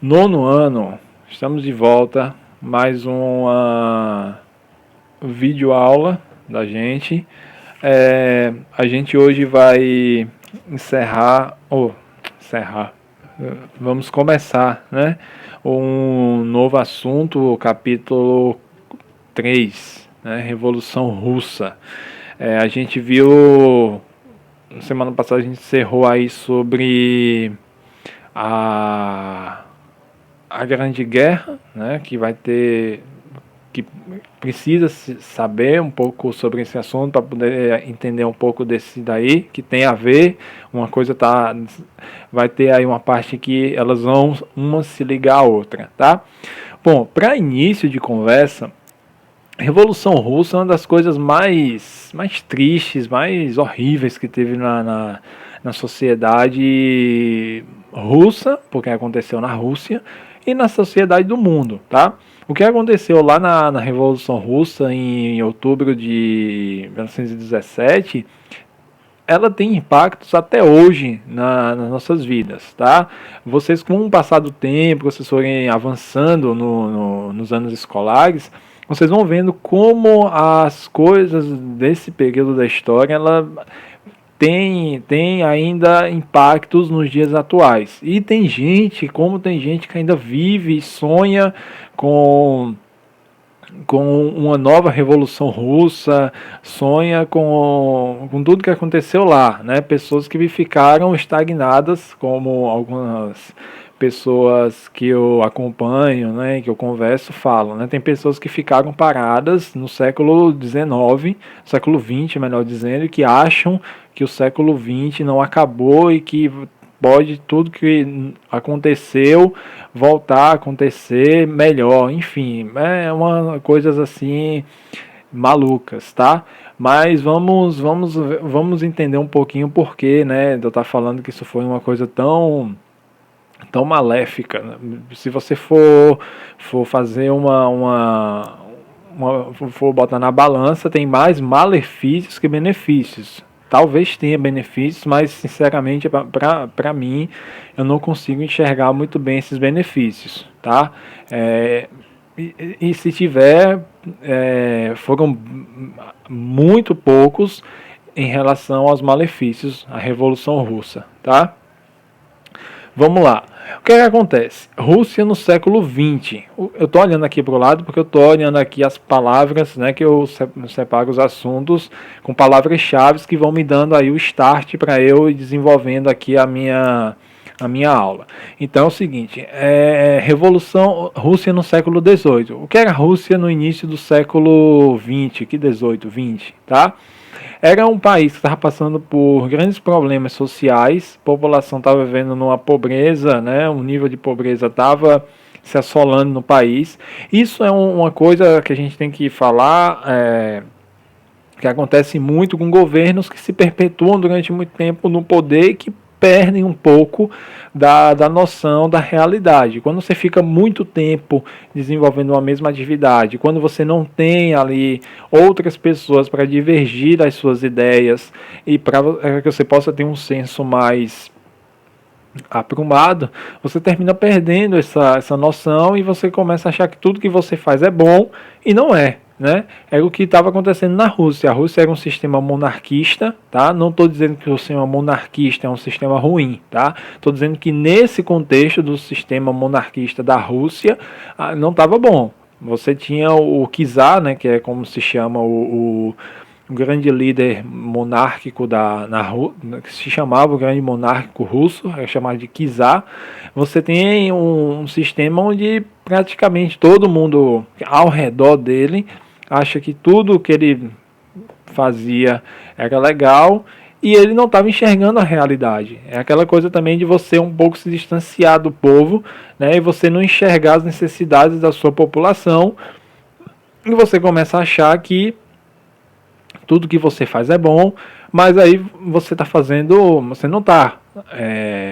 Nono ano, estamos de volta, mais uma videoaula da gente. A gente hoje vai vamos começar, né, um novo assunto, o capítulo 3, né, Revolução Russa. A gente viu, semana passada a gente encerrou aí sobre a Grande Guerra, né, que precisa saber um pouco sobre esse assunto para poder entender um pouco desse daí, que tem a ver, vai ter aí uma parte que elas vão uma se ligar à outra, tá? Bom, para início de conversa, a Revolução Russa é uma das coisas mais tristes, mais horríveis que teve na sociedade russa, porque aconteceu na Rússia, e na sociedade do mundo, tá? O que aconteceu lá na Revolução Russa em outubro de 1917, ela tem impactos até hoje nas nossas vidas, tá? Vocês, com o passar do tempo, vocês forem avançando nos anos escolares, vocês vão vendo como as coisas desse período da história, ela tem ainda impactos nos dias atuais. E tem gente que ainda vive e sonha com uma nova revolução russa, sonha com tudo que aconteceu lá, né? Pessoas que ficaram estagnadas, como algumas pessoas que eu acompanho, né, que eu converso, falam, né? Tem pessoas que ficaram paradas no século XIX, século XX, melhor dizendo, que acham que o século XX não acabou e que pode tudo que aconteceu voltar a acontecer melhor, enfim, é uma coisas assim malucas, tá? Mas vamos entender um pouquinho o porquê, né, de eu estar falando que isso foi uma coisa tão maléfica. Se você for fazer for botar na balança, tem mais malefícios que benefícios. Talvez tenha benefícios, mas sinceramente para mim eu não consigo enxergar muito bem esses benefícios, tá? E se tiver, foram muito poucos em relação aos malefícios à Revolução Russa, tá? Vamos lá. O que acontece? Rússia no século XX. Eu estou olhando aqui para o lado porque eu estou olhando aqui as palavras, né, que eu separo os assuntos com palavras-chave que vão me dando aí o start para eu ir desenvolvendo aqui a minha aula. Então é o seguinte, Revolução Rússia no século XVIII. O que era a Rússia no início do século XX? Que 18, 20, tá? Era um país que estava passando por grandes problemas sociais, a população estava vivendo numa pobreza, né? O nível de pobreza estava se assolando no país. Isso é uma coisa que a gente tem que falar, que acontece muito com governos que se perpetuam durante muito tempo no poder e que perdem um pouco da noção da realidade. Quando você fica muito tempo desenvolvendo uma mesma atividade, quando você não tem ali outras pessoas para divergir das suas ideias e para que você possa ter um senso mais aprumado, você termina perdendo essa noção e você começa a achar que tudo que você faz é bom e não é. Né? É o que estava acontecendo na Rússia. A Rússia era um sistema monarquista, tá? Não estou dizendo que o sistema monarquista é um sistema ruim, tá? Estou dizendo que nesse contexto do sistema monarquista da Rússia não estava bom. Você tinha o czar, né? Que é como se chama o grande líder monárquico que se chamava o grande monárquico russo, é chamado de czar. Você tem um sistema onde praticamente todo mundo ao redor dele acha que tudo que ele fazia era legal e ele não estava enxergando a realidade. É aquela coisa também de você um pouco se distanciar do povo, né, e você não enxergar as necessidades da sua população e você começa a achar que tudo que você faz é bom, mas aí você não está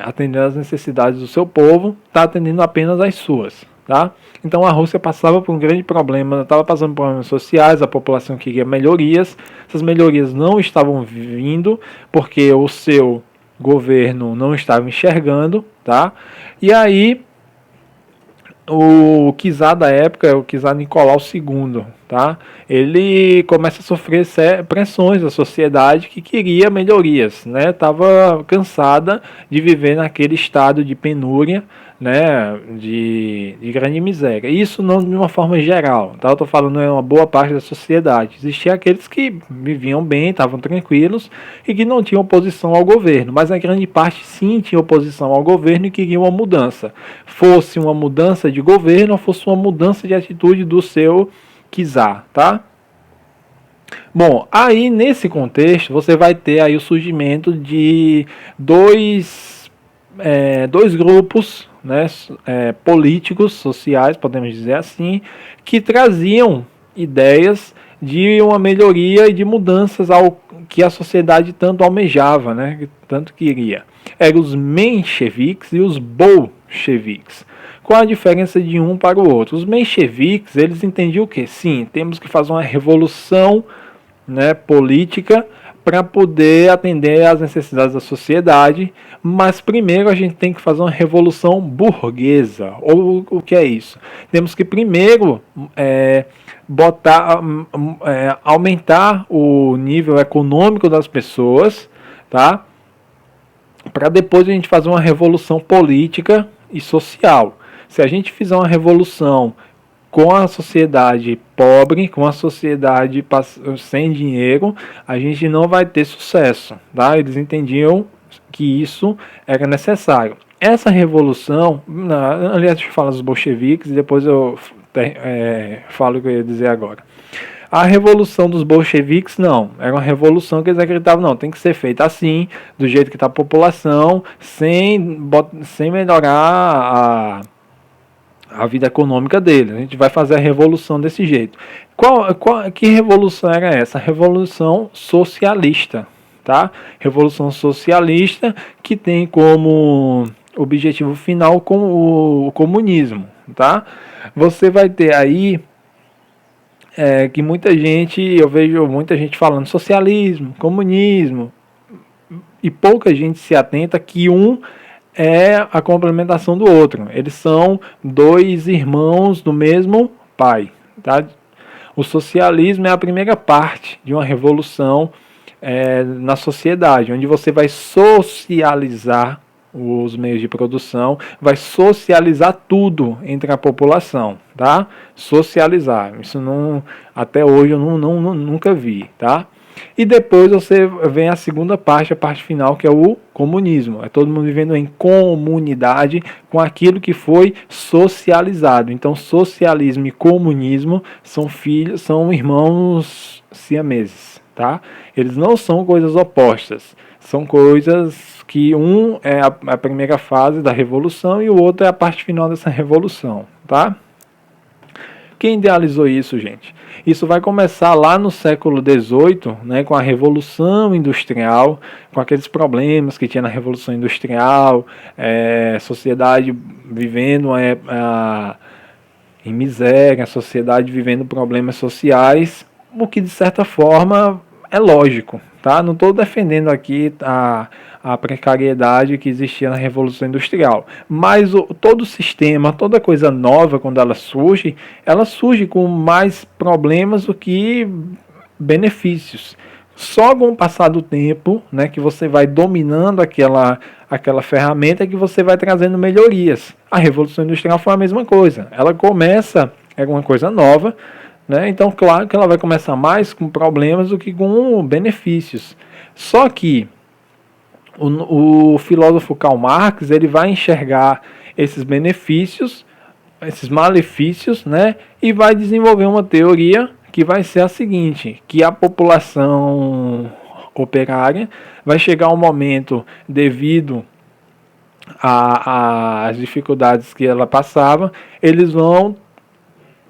atendendo às necessidades do seu povo, está atendendo apenas às suas. Tá? Então a Rússia passava por um grande problema, estava passando por problemas sociais, a população queria melhorias, essas melhorias não estavam vindo porque o seu governo não estava enxergando, tá? E aí o czar da época é o czar Nicolau II, tá? Ele começa a sofrer pressões da sociedade que queria melhorias, né? Estava cansada de viver naquele estado de penúria, né? De grande miséria. Isso não de uma forma geral, tá? Eu estou falando é uma boa parte da sociedade. Existiam aqueles que viviam bem, estavam tranquilos e que não tinham oposição ao governo, mas a grande parte sim tinha oposição ao governo e queria uma mudança. Fosse uma mudança de governo ou fosse uma mudança de atitude do seu czar, tá? Bom, aí nesse contexto você vai ter aí o surgimento de dois grupos, né, políticos, sociais, podemos dizer assim, que traziam ideias de uma melhoria e de mudanças ao que a sociedade tanto almejava, né, tanto queria. Eram os mencheviques e os bolcheviques. Qual a diferença de um para o outro? Os mencheviques, eles entendiam o que? Sim, temos que fazer uma revolução, né, política para poder atender às necessidades da sociedade, mas primeiro a gente tem que fazer uma revolução burguesa. Ou o que é isso? Temos que primeiro aumentar o nível econômico das pessoas, tá? Para depois a gente fazer uma revolução política e social. Se a gente fizer uma revolução com a sociedade pobre, com a sociedade sem dinheiro, a gente não vai ter sucesso, tá? Eles entendiam que isso era necessário. Essa revolução, aliás, deixa eu falar dos bolcheviques e depois eu falo o que eu ia dizer agora. A revolução dos bolcheviques, não. Era uma revolução que eles acreditavam, não, tem que ser feita assim, do jeito que está a população, sem melhorar a vida econômica dele. A gente vai fazer a revolução desse jeito. Que revolução era essa? A revolução socialista, tá? Revolução socialista que tem como objetivo final com o comunismo, tá? Você vai ter aí que eu vejo muita gente falando socialismo, comunismo, e pouca gente se atenta que um é a complementação do outro. Eles são dois irmãos do mesmo pai, tá? O socialismo é a primeira parte de uma revolução na sociedade, onde você vai socializar os meios de produção, vai socializar tudo entre a população, tá? Socializar, isso não, até hoje eu nunca vi, tá? E depois você vem a segunda parte, a parte final, que é o comunismo. É todo mundo vivendo em comunidade com aquilo que foi socializado. Então, socialismo e comunismo são irmãos siameses, tá? Eles não são coisas opostas. São coisas que um é a primeira fase da revolução e o outro é a parte final dessa revolução, tá? Quem idealizou isso, gente? Isso vai começar lá no século XVIII, né, com a Revolução Industrial, com aqueles problemas que tinha na Revolução Industrial, sociedade vivendo em miséria, sociedade vivendo problemas sociais, o que de certa forma é lógico, tá? Não estou defendendo aqui a precariedade que existia na Revolução Industrial, mas todo o sistema, toda coisa nova, quando ela surge com mais problemas do que benefícios. Só com o passar do tempo, né, que você vai dominando aquela ferramenta, que você vai trazendo melhorias. A Revolução Industrial foi a mesma coisa. Ela começa, é uma coisa nova, né? Então, claro que ela vai começar mais com problemas do que com benefícios. Só que o filósofo Karl Marx, ele vai enxergar esses benefícios, esses malefícios, né? E vai desenvolver uma teoria que vai ser a seguinte, que a população operária vai chegar um momento, devido às dificuldades que ela passava, eles vão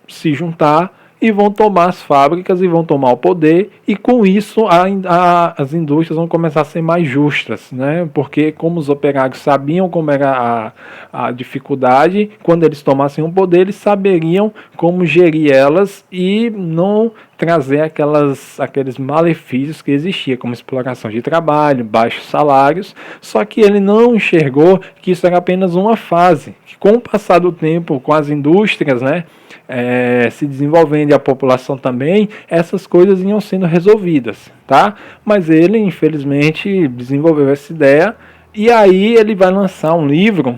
se juntar e vão tomar as fábricas e vão tomar o poder, e com isso as indústrias vão começar a ser mais justas, né? Porque como os operários sabiam como era a dificuldade, quando eles tomassem o poder, eles saberiam como gerir elas e não trazer aqueles malefícios que existiam, como exploração de trabalho, baixos salários, só que ele não enxergou que isso era apenas uma fase, que com o passar do tempo, com as indústrias, né, se desenvolvendo e a população também, essas coisas iam sendo resolvidas, tá? Mas ele, infelizmente, desenvolveu essa ideia, e aí ele vai lançar um livro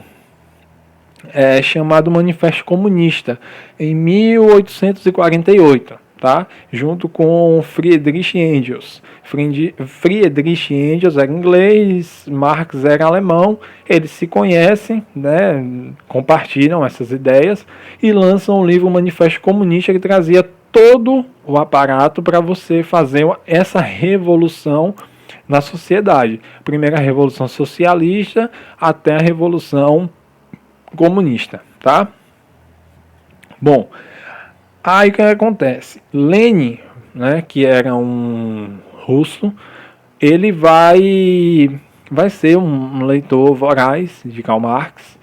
chamado Manifesto Comunista, em 1848, tá? Junto com Friedrich Engels. Friedrich Engels era inglês, Marx era alemão, eles se conhecem, né? Compartilham essas ideias e lançam o livro Manifesto Comunista, que trazia todo o aparato para você fazer essa revolução na sociedade. Primeiro a Revolução Socialista até a Revolução Comunista, tá? Bom, aí o que acontece? Lenin, né, que era um russo, ele vai ser um leitor voraz de Karl Marx,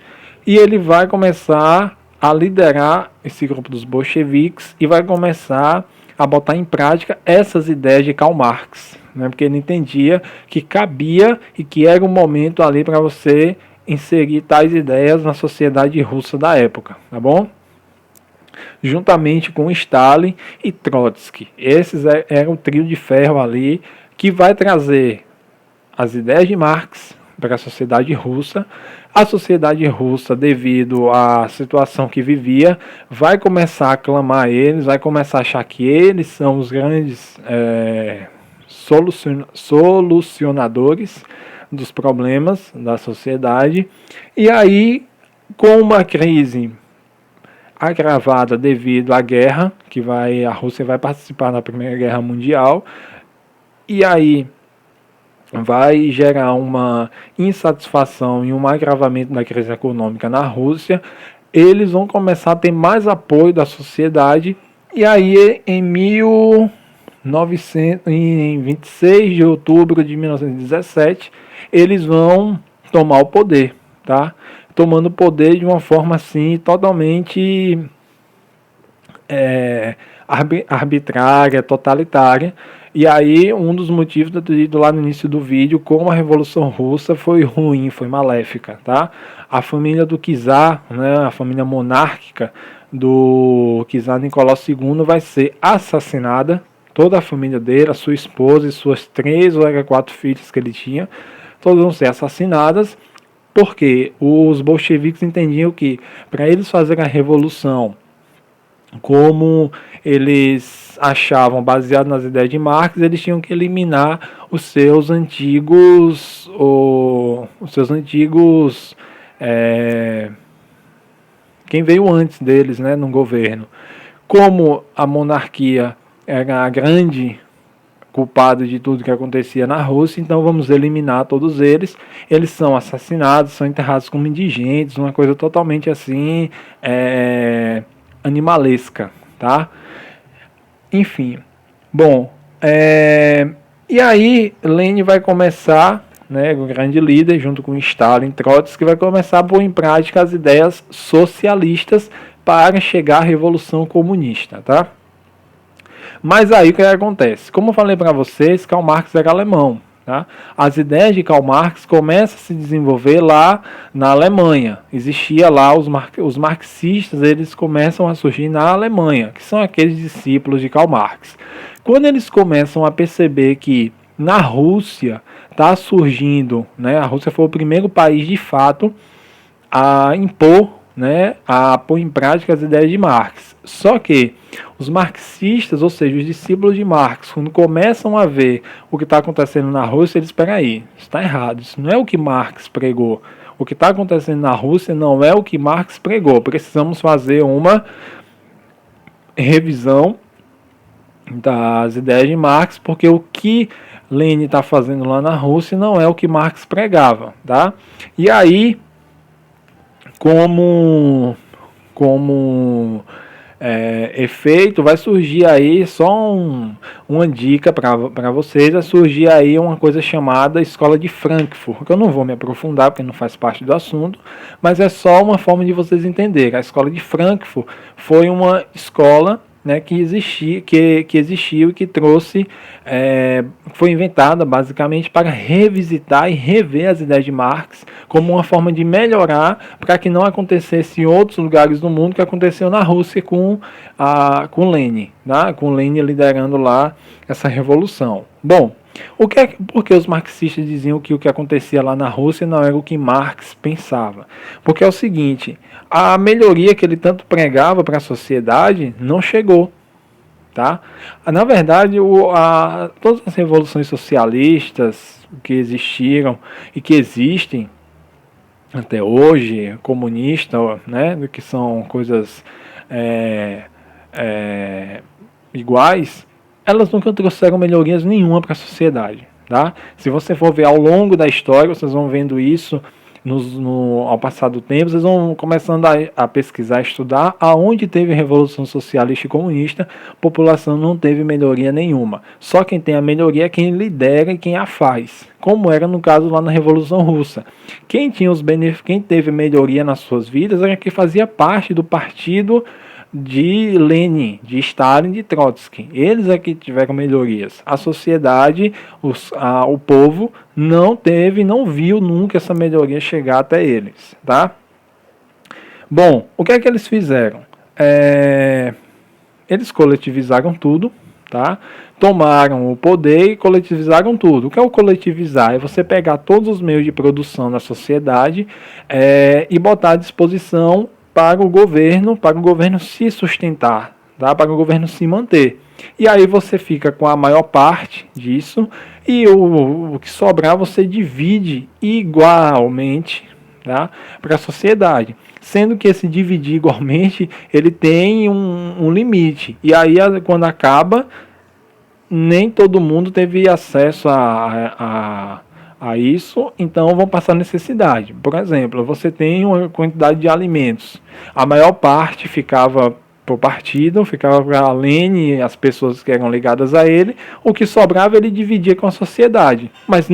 e ele vai começar a liderar esse grupo dos bolcheviques e vai começar a botar em prática essas ideias de Karl Marx, né, porque ele entendia que cabia e que era um momento ali para você inserir tais ideias na sociedade russa da época, tá bom? Juntamente com Stalin e Trotsky. Esses eram o trio de ferro ali que vai trazer as ideias de Marx para a sociedade russa. A sociedade russa, devido à situação que vivia, vai começar a aclamar eles, vai começar a achar que eles são os grandes solucionadores dos problemas da sociedade. E aí, com uma crise agravada devido à guerra, a Rússia vai participar da Primeira Guerra Mundial, e aí vai gerar uma insatisfação e um agravamento da crise econômica na Rússia, eles vão começar a ter mais apoio da sociedade, e aí em 26 de outubro de 1917, eles vão tomar o poder, tá? Tomando o poder de uma forma assim totalmente arbitrária, totalitária. E aí um dos motivos dito lá no início do vídeo, como a Revolução Russa foi ruim, foi maléfica, tá? A família do czar, né, a família monárquica do czar Nicolau II vai ser assassinada. Toda a família dele, a sua esposa e suas 3 ou 4 filhas que ele tinha, todas vão ser assassinadas, porque os bolcheviques entendiam que para eles fazerem a revolução como eles achavam, baseado nas ideias de Marx, eles tinham que eliminar os seus antigos quem veio antes deles, né, no governo. Como a monarquia era a grande culpada de tudo que acontecia na Rússia, então vamos eliminar todos eles. Eles são assassinados, são enterrados como indigentes, uma coisa totalmente assim, animalesca, tá? Enfim, bom, e aí Lenin vai começar, né, o grande líder, junto com Stalin, Trotsky, que vai começar a pôr em prática as ideias socialistas para chegar à Revolução Comunista, tá? Mas aí o que acontece? Como eu falei para vocês, Karl Marx era alemão. Tá? As ideias de Karl Marx começam a se desenvolver lá na Alemanha. Existia lá os marxistas, eles começam a surgir na Alemanha, que são aqueles discípulos de Karl Marx. Quando eles começam a perceber que na Rússia está surgindo, né, a Rússia foi o primeiro país de fato a impor, né, a pôr em prática as ideias de Marx. Só que os marxistas, ou seja, os discípulos de Marx, quando começam a ver o que está acontecendo na Rússia, eles, espera aí, isso está errado, isso não é o que Marx pregou. O que está acontecendo na Rússia não é o que Marx pregou. Precisamos fazer uma revisão das ideias de Marx, porque o que Lenin está fazendo lá na Rússia não é o que Marx pregava, tá? E aí, como efeito, vai surgir aí só uma dica para vocês, vai surgir aí uma coisa chamada Escola de Frankfurt, que eu não vou me aprofundar porque não faz parte do assunto, mas é só uma forma de vocês entenderem. A Escola de Frankfurt foi uma escola né, que existiu e que trouxe, foi inventada basicamente para revisitar e rever as ideias de Marx como uma forma de melhorar para que não acontecesse em outros lugares do mundo que aconteceu na Rússia com Lenin, né, com Lenin liderando lá essa revolução. Bom, porque os marxistas diziam que o que acontecia lá na Rússia não era o que Marx pensava? Porque é o seguinte, a melhoria que ele tanto pregava para a sociedade não chegou. Tá? Na verdade, todas as revoluções socialistas que existiram e que existem até hoje, comunista, né, que são coisas iguais, elas nunca trouxeram melhorias nenhuma para a sociedade. Tá? Se você for ver ao longo da história, vocês vão vendo isso ao passar do tempo, vocês vão começando a pesquisar, estudar aonde teve revolução socialista e comunista, a população não teve melhoria nenhuma. Só quem tem a melhoria é quem lidera e quem a faz, como era no caso lá na Revolução Russa. Quem teve melhoria nas suas vidas era quem fazia parte do partido de Lenin, de Stalin, de Trotsky. Eles é que tiveram melhorias. A sociedade, o povo não viu nunca essa melhoria chegar até eles, tá? Bom, o que é que eles fizeram? Eles coletivizaram tudo, tá? Tomaram o poder e coletivizaram tudo. O que é o coletivizar? É você pegar todos os meios de produção da sociedade e botar à disposição para o governo se sustentar, tá? Para o governo se manter. E aí você fica com a maior parte disso e o que sobrar você divide igualmente, tá? Para a sociedade. Sendo que esse dividir igualmente, ele tem um limite. E aí quando acaba, nem todo mundo teve acesso a isso, então vão passar necessidade. Por exemplo, você tem uma quantidade de alimentos. A maior parte ficava para o partido, ficava para Lenin e as pessoas que eram ligadas a ele. O que sobrava ele dividia com a sociedade. Mas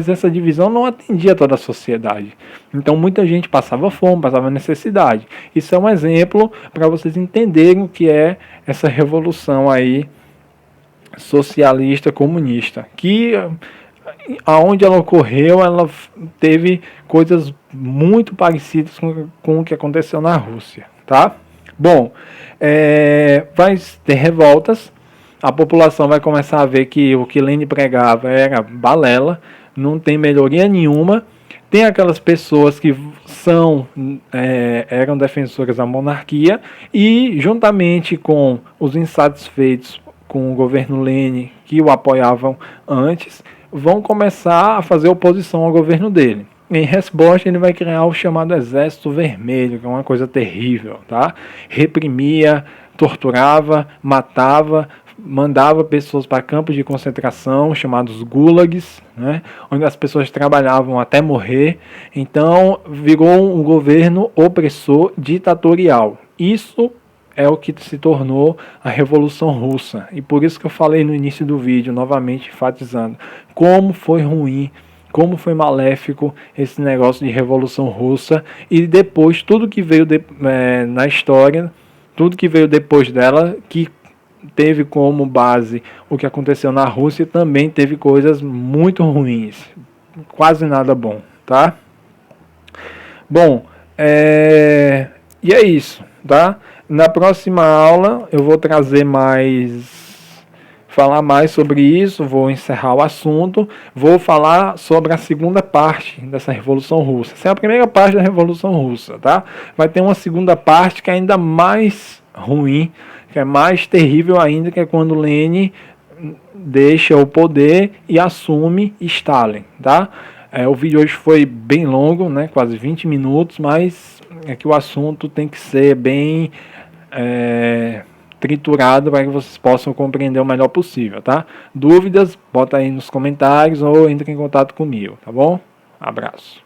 essa divisão não atendia toda a sociedade. Então muita gente passava fome, passava necessidade. Isso é um exemplo para vocês entenderem o que é essa revolução aí socialista comunista, que aonde ela ocorreu, ela teve coisas muito parecidas com o que aconteceu na Rússia, tá? Bom, vai ter revoltas, a população vai começar a ver que o que Lenin pregava era balela, não tem melhoria nenhuma. Tem aquelas pessoas que eram defensoras da monarquia e, juntamente com os insatisfeitos com o governo Lenin, que o apoiavam antes, vão começar a fazer oposição ao governo dele. Em resposta, ele vai criar o chamado Exército Vermelho, que é uma coisa terrível, tá? Reprimia, torturava, matava, mandava pessoas para campos de concentração, chamados gulags, né? Onde as pessoas trabalhavam até morrer. Então, virou um governo opressor ditatorial. Isso é o que se tornou a Revolução Russa. E por isso que eu falei no início do vídeo, novamente enfatizando, como foi ruim, como foi maléfico esse negócio de Revolução Russa. E depois, tudo que veio na história, tudo que veio depois dela, que teve como base o que aconteceu na Rússia, também teve coisas muito ruins. Quase nada bom, tá? Bom, e é isso, tá? Na próxima aula eu vou falar mais sobre isso, vou encerrar o assunto, vou falar sobre a segunda parte dessa Revolução Russa. Essa é a primeira parte da Revolução Russa, tá? Vai ter uma segunda parte que é ainda mais ruim, que é mais terrível ainda, que é quando Lenin deixa o poder e assume Stalin, tá? O vídeo hoje foi bem longo, né? Quase 20 minutos, mas é que o assunto tem que ser bem triturado para que vocês possam compreender o melhor possível, tá? Dúvidas, bota aí nos comentários ou entre em contato comigo, tá bom? Abraço.